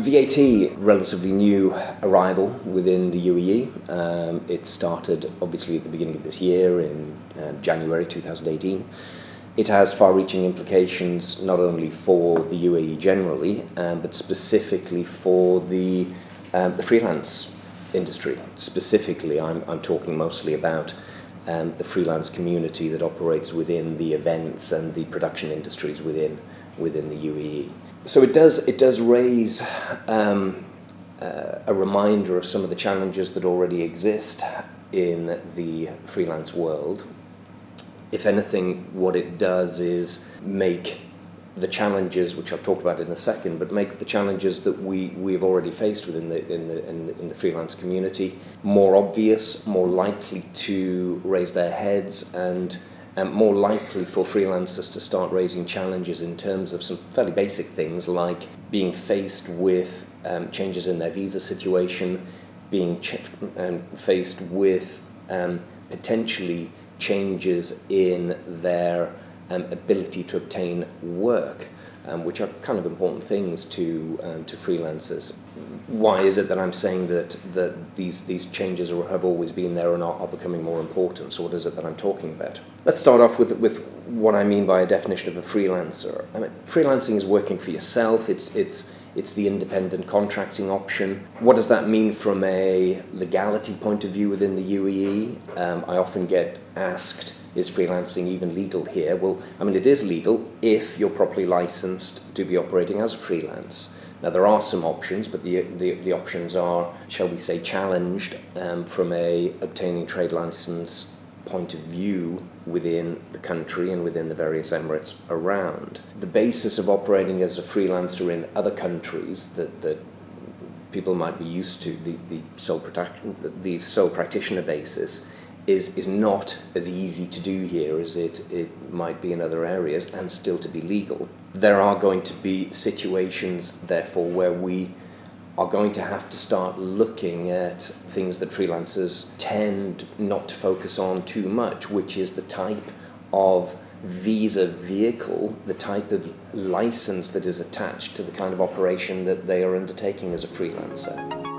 VAT, relatively new arrival within the UAE. It started obviously at the beginning of this year in January 2018. It has far-reaching implications not only for the UAE generally, but specifically for the freelance industry. Specifically, I'm talking mostly about the freelance community that operates within the events and the production industries within the UAE. So it does raise a reminder of some of the challenges that already exist in the freelance world. If anything, what it does is make the challenges, which I'll talk about in a second, but make the challenges that we've already faced within the freelance community more obvious, more likely to raise their heads, and more likely for freelancers to start raising challenges in terms of some fairly basic things like being faced with changes in their visa situation, being faced with potentially changes in their ability to obtain work, which are kind of important things to freelancers. Why is it that I'm saying that these changes have always been there and are becoming more important? So what is it that I'm talking about? Let's start off with what I mean by a definition of a freelancer. I mean, freelancing is working for yourself. It's the independent contracting option. What does that mean from a legality point of view within the UAE? I often get asked, is freelancing even legal here? Well, I mean, it is legal if you're properly licensed to be operating as a freelance. Now, there are some options, but the options are, shall we say, challenged from a obtaining trade license point of view within the country and within the various emirates around. The basis of operating as a freelancer in other countries that people might be used to, the sole practitioner basis, is not as easy to do here as it might be in other areas, and still to be legal. There are going to be situations, therefore, where we are going to have to start looking at things that freelancers tend not to focus on too much, which is the type of visa vehicle, the type of license that is attached to the kind of operation that they are undertaking as a freelancer.